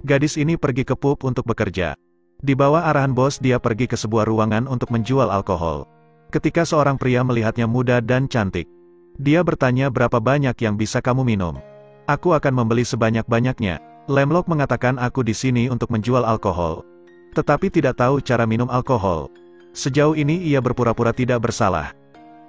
Gadis ini pergi ke pub untuk bekerja. Di bawah arahan bos dia pergi ke sebuah ruangan untuk menjual alkohol. Ketika seorang pria melihatnya muda dan cantik, dia bertanya berapa banyak yang bisa kamu minum. Aku akan membeli sebanyak-banyaknya. Lamlock mengatakan aku di sini untuk menjual alkohol. Tetapi tidak tahu cara minum alkohol. Sejauh ini ia berpura-pura tidak bersalah.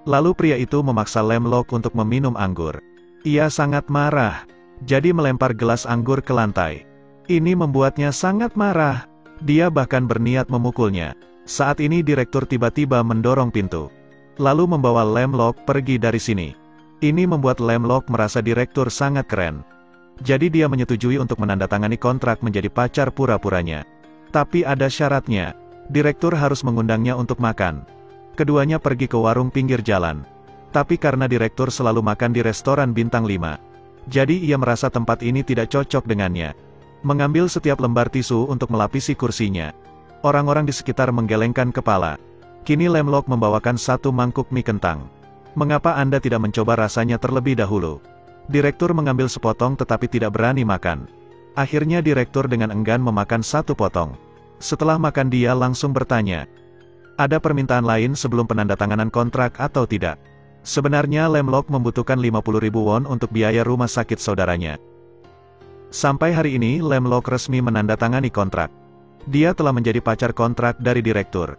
Lalu pria itu memaksa Lamlock untuk meminum anggur. Ia sangat marah. Jadi melempar gelas anggur ke lantai. Ini membuatnya sangat marah. Dia bahkan berniat memukulnya. Saat ini direktur tiba-tiba mendorong pintu. Lalu membawa Lamlock pergi dari sini. Ini membuat Lamlock merasa direktur sangat keren. Jadi dia menyetujui untuk menandatangani kontrak menjadi pacar pura-puranya. Tapi ada syaratnya. Direktur harus mengundangnya untuk makan. Keduanya pergi ke warung pinggir jalan. Tapi karena direktur selalu makan di restoran bintang 5. Jadi ia merasa tempat ini tidak cocok dengannya. Mengambil setiap lembar tisu untuk melapisi kursinya. Orang-orang di sekitar menggelengkan kepala. Kini Lamlock membawakan satu mangkuk mie kentang. Mengapa Anda tidak mencoba rasanya terlebih dahulu? Direktur mengambil sepotong tetapi tidak berani makan. Akhirnya direktur dengan enggan memakan satu potong. Setelah makan dia langsung bertanya. Ada permintaan lain sebelum penandatanganan kontrak atau tidak? Sebenarnya Lamlock membutuhkan 50.000 won untuk biaya rumah sakit saudaranya. Sampai hari ini Lamlock resmi menandatangani kontrak. Dia telah menjadi pacar kontrak dari direktur.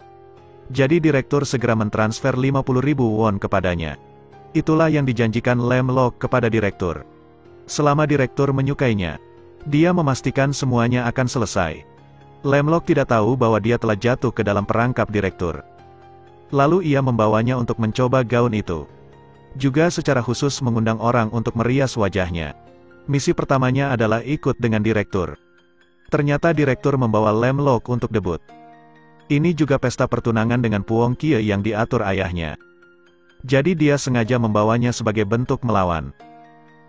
Jadi direktur segera mentransfer 50.000 won kepadanya. Itulah yang dijanjikan Lamlock kepada direktur. Selama direktur menyukainya, dia memastikan semuanya akan selesai. Lamlock tidak tahu bahwa dia telah jatuh ke dalam perangkap direktur. Lalu ia membawanya untuk mencoba gaun itu. Juga secara khusus mengundang orang untuk merias wajahnya. Misi pertamanya adalah ikut dengan direktur. Ternyata direktur membawa Lamlock untuk debut. Ini juga pesta pertunangan dengan Puong Kie yang diatur ayahnya. Jadi dia sengaja membawanya sebagai bentuk melawan.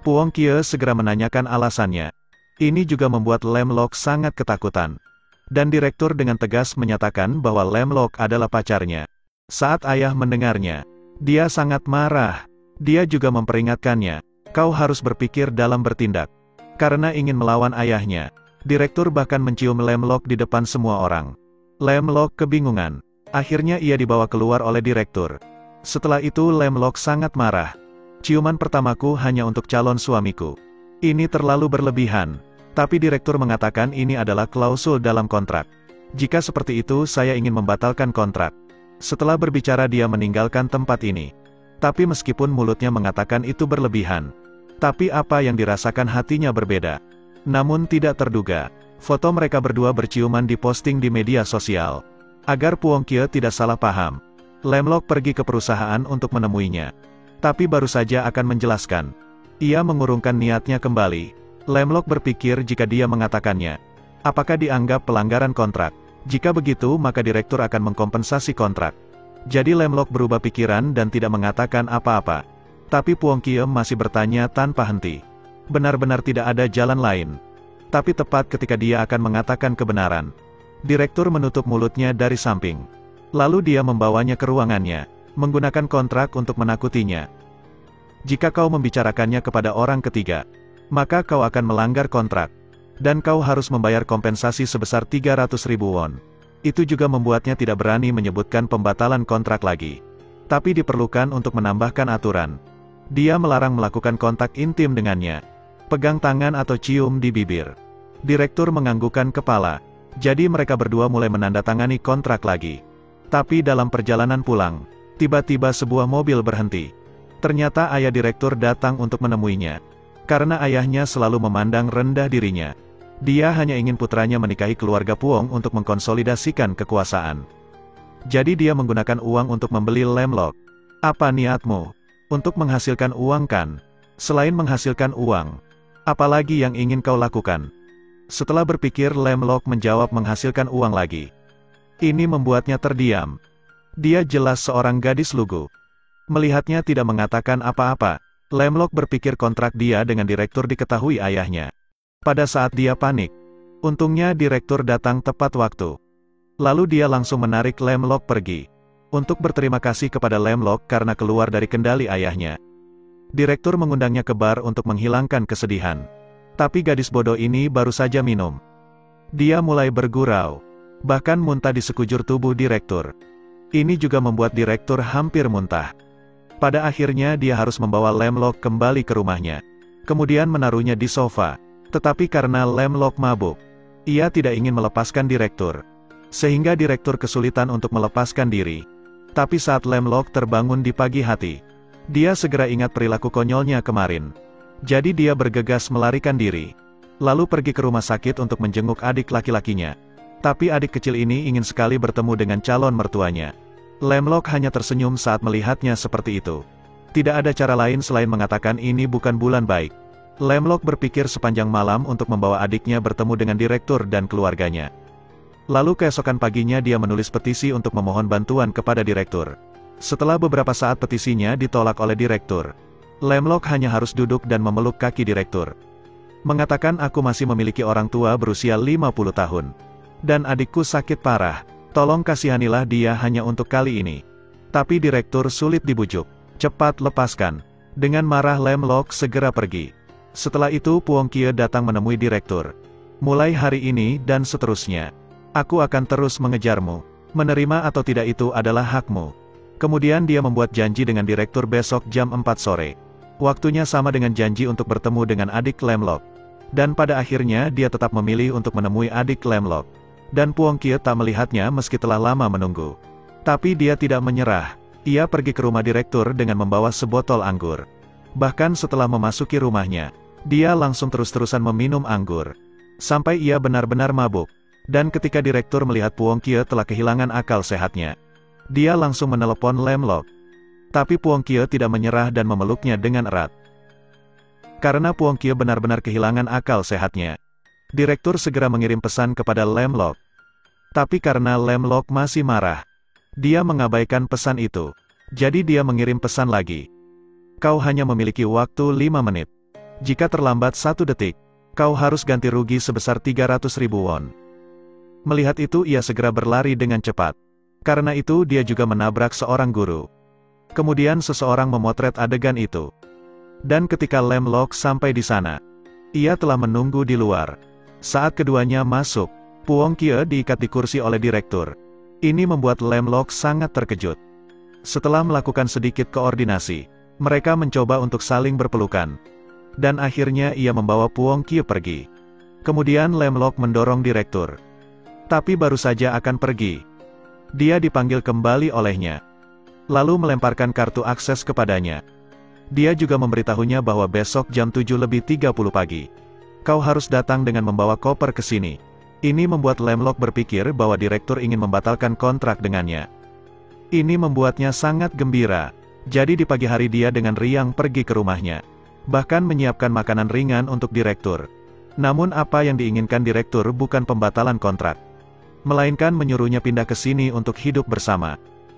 Puong Kie segera menanyakan alasannya. Ini juga membuat Lamlock sangat ketakutan. Dan direktur dengan tegas menyatakan bahwa Lamlock adalah pacarnya. Saat ayah mendengarnya, dia sangat marah. Dia juga memperingatkannya. Kau harus berpikir dalam bertindak. Karena ingin melawan ayahnya, direktur bahkan mencium Lamlock di depan semua orang. Lamlock kebingungan. Akhirnya ia dibawa keluar oleh direktur. Setelah itu Lamlock sangat marah. Ciuman pertamaku hanya untuk calon suamiku. Ini terlalu berlebihan. Tapi direktur mengatakan ini adalah klausul dalam kontrak. Jika seperti itu saya ingin membatalkan kontrak. Setelah berbicara dia meninggalkan tempat ini. Tapi meskipun mulutnya mengatakan itu berlebihan. Tapi apa yang dirasakan hatinya berbeda. Namun tidak terduga. Foto mereka berdua berciuman diposting di media sosial. Agar Puong Kie tidak salah paham. Lamlock pergi ke perusahaan untuk menemuinya. Tapi baru saja akan menjelaskan. Ia mengurungkan niatnya kembali. Lamlock berpikir jika dia mengatakannya. Apakah dianggap pelanggaran kontrak? Jika begitu maka direktur akan mengkompensasi kontrak. Jadi Lamlock berubah pikiran dan tidak mengatakan apa-apa. Tapi Puong Kie masih bertanya tanpa henti. Benar-benar tidak ada jalan lain. Tapi tepat ketika dia akan mengatakan kebenaran, direktur menutup mulutnya dari samping. Lalu dia membawanya ke ruangannya, menggunakan kontrak untuk menakutinya. Jika kau membicarakannya kepada orang ketiga, maka kau akan melanggar kontrak. Dan kau harus membayar kompensasi sebesar 300.000 won. Itu juga membuatnya tidak berani menyebutkan pembatalan kontrak lagi. Tapi diperlukan untuk menambahkan aturan. Dia melarang melakukan kontak intim dengannya. Pegang tangan atau cium di bibir. Direktur menganggukkan kepala. Jadi mereka berdua mulai menandatangani kontrak lagi. Tapi dalam perjalanan pulang, tiba-tiba sebuah mobil berhenti. Ternyata ayah direktur datang untuk menemuinya. Karena ayahnya selalu memandang rendah dirinya. Dia hanya ingin putranya menikahi keluarga Puong untuk mengkonsolidasikan kekuasaan. Jadi dia menggunakan uang untuk membeli Lamlock. Apa niatmu? Untuk menghasilkan uang kan? Selain menghasilkan uang, apalagi yang ingin kau lakukan? Setelah berpikir Lamlock menjawab menghasilkan uang lagi. Ini membuatnya terdiam. Dia jelas seorang gadis lugu. Melihatnya tidak mengatakan apa-apa, Lamlock berpikir kontrak dia dengan direktur diketahui ayahnya. Pada saat dia panik, untungnya direktur datang tepat waktu. Lalu dia langsung menarik Lamlock pergi. Untuk berterima kasih kepada Lamlock karena keluar dari kendali ayahnya. Direktur mengundangnya ke bar untuk menghilangkan kesedihan. Tapi gadis bodoh ini baru saja minum. Dia mulai bergurau, bahkan muntah di sekujur tubuh direktur. Ini juga membuat direktur hampir muntah. Pada akhirnya dia harus membawa Lamlock kembali ke rumahnya. Kemudian menaruhnya di sofa. Tetapi karena Lamlock mabuk, ia tidak ingin melepaskan direktur. Sehingga direktur kesulitan untuk melepaskan diri. Tapi saat Lamlock terbangun di pagi hari, dia segera ingat perilaku konyolnya kemarin. Jadi dia bergegas melarikan diri. Lalu pergi ke rumah sakit untuk menjenguk adik laki-lakinya. Tapi adik kecil ini ingin sekali bertemu dengan calon mertuanya. Lamlock hanya tersenyum saat melihatnya seperti itu. Tidak ada cara lain selain mengatakan ini bukan bulan baik. Lamlock berpikir sepanjang malam untuk membawa adiknya bertemu dengan direktur dan keluarganya. Lalu keesokan paginya dia menulis petisi untuk memohon bantuan kepada direktur. Setelah beberapa saat petisinya ditolak oleh direktur, Lamlock hanya harus duduk dan memeluk kaki direktur. Mengatakan aku masih memiliki orang tua berusia 50 tahun. Dan adikku sakit parah. Tolong kasihanilah dia hanya untuk kali ini. Tapi direktur sulit dibujuk. Cepat lepaskan. Dengan marah Lamlock segera pergi. Setelah itu Puong Kie datang menemui direktur. Mulai hari ini dan seterusnya, aku akan terus mengejarmu. Menerima atau tidak itu adalah hakmu. Kemudian dia membuat janji dengan direktur besok jam 4 sore. Waktunya sama dengan janji untuk bertemu dengan adik Lamlock. Dan pada akhirnya dia tetap memilih untuk menemui adik Lamlock. Dan Puong Kie tak melihatnya meski telah lama menunggu. Tapi dia tidak menyerah. Ia pergi ke rumah direktur dengan membawa sebotol anggur. Bahkan setelah memasuki rumahnya, dia langsung terus-terusan meminum anggur. Sampai ia benar-benar mabuk. Dan ketika direktur melihat Puong Kie telah kehilangan akal sehatnya, dia langsung menelepon Lamlock. Tapi Puong Kie tidak menyerah dan memeluknya dengan erat. Karena Puong Kie benar-benar kehilangan akal sehatnya, direktur segera mengirim pesan kepada Lamlock. Tapi karena Lamlock masih marah, dia mengabaikan pesan itu. Jadi dia mengirim pesan lagi. Kau hanya memiliki waktu 5 menit. Jika terlambat 1 detik, kau harus ganti rugi sebesar 300.000 won. Melihat itu ia segera berlari dengan cepat. Karena itu dia juga menabrak seorang guru. Kemudian seseorang memotret adegan itu. Dan ketika Lamlock sampai di sana, ia telah menunggu di luar. Saat keduanya masuk, Puong Kie diikat di kursi oleh direktur. Ini membuat Lamlock sangat terkejut. Setelah melakukan sedikit koordinasi, mereka mencoba untuk saling berpelukan. Dan akhirnya ia membawa Puong Kie pergi. Kemudian Lamlock mendorong direktur. Tapi baru saja akan pergi, dia dipanggil kembali olehnya. Lalu melemparkan kartu akses kepadanya. Dia juga memberitahunya bahwa besok jam 7:30 pagi, kau harus datang dengan membawa koper ke sini. Ini membuat Lamlock berpikir bahwa direktur ingin membatalkan kontrak dengannya. Ini membuatnya sangat gembira. Jadi di pagi hari dia dengan riang pergi ke rumahnya. Bahkan menyiapkan makanan ringan untuk direktur. Namun apa yang diinginkan direktur bukan pembatalan kontrak, melainkan menyuruhnya pindah ke sini untuk hidup bersama.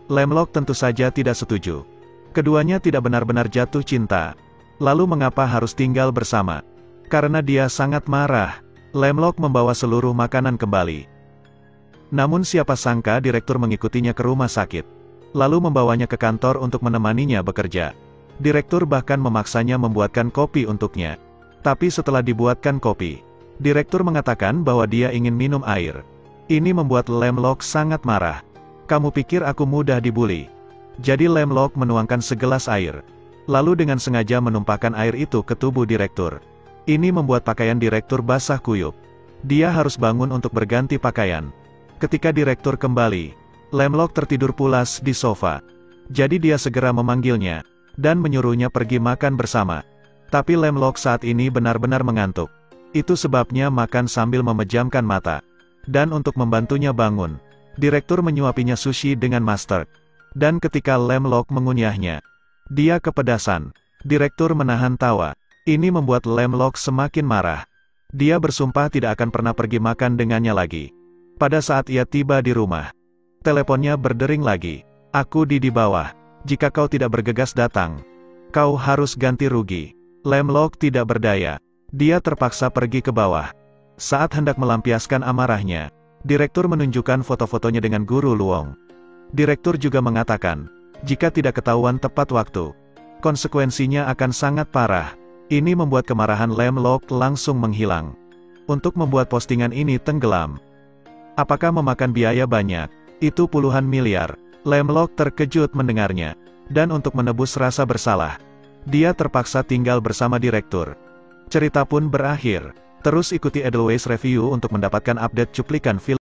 Lamlock tentu saja tidak setuju. Keduanya tidak benar-benar jatuh cinta. Lalu mengapa harus tinggal bersama? Karena dia sangat marah. Lamlock membawa seluruh makanan kembali. Namun siapa sangka direktur mengikutinya ke rumah sakit. Lalu membawanya ke kantor untuk menemaninya bekerja. Direktur bahkan memaksanya membuatkan kopi untuknya. Tapi setelah dibuatkan kopi, direktur mengatakan bahwa dia ingin minum air. Ini membuat Lamlock sangat marah. Kamu pikir aku mudah dibuli? Jadi Lamlock menuangkan segelas air. Lalu dengan sengaja menumpahkan air itu ke tubuh direktur. Ini membuat pakaian direktur basah kuyup. Dia harus bangun untuk berganti pakaian. Ketika direktur kembali, Lamlock tertidur pulas di sofa. Jadi dia segera memanggilnya, dan menyuruhnya pergi makan bersama. Tapi Lamlock saat ini benar-benar mengantuk. Itu sebabnya makan sambil memejamkan mata. Dan untuk membantunya bangun, direktur menyuapinya sushi dengan mustard. Dan ketika Lamlock mengunyahnya, dia kepedasan. Direktur menahan tawa. Ini membuat Lamlock semakin marah. Dia bersumpah tidak akan pernah pergi makan dengannya lagi. Pada saat ia tiba di rumah, teleponnya berdering lagi. Aku di bawah. Jika kau tidak bergegas datang, kau harus ganti rugi. Lamlock tidak berdaya. Dia terpaksa pergi ke bawah. Saat hendak melampiaskan amarahnya, direktur menunjukkan foto-fotonya dengan guru Luong. Direktur juga mengatakan, jika tidak ketahuan tepat waktu, konsekuensinya akan sangat parah. Ini membuat kemarahan Lamlock langsung menghilang. untuk membuat postingan ini tenggelam. Apakah memakan biaya banyak? Itu puluhan miliar. Lemlock terkejut mendengarnya. Dan untuk menebus rasa bersalah, dia terpaksa tinggal bersama direktur. Cerita pun berakhir. Terus ikuti Edelweiss Review untuk mendapatkan update cuplikan film.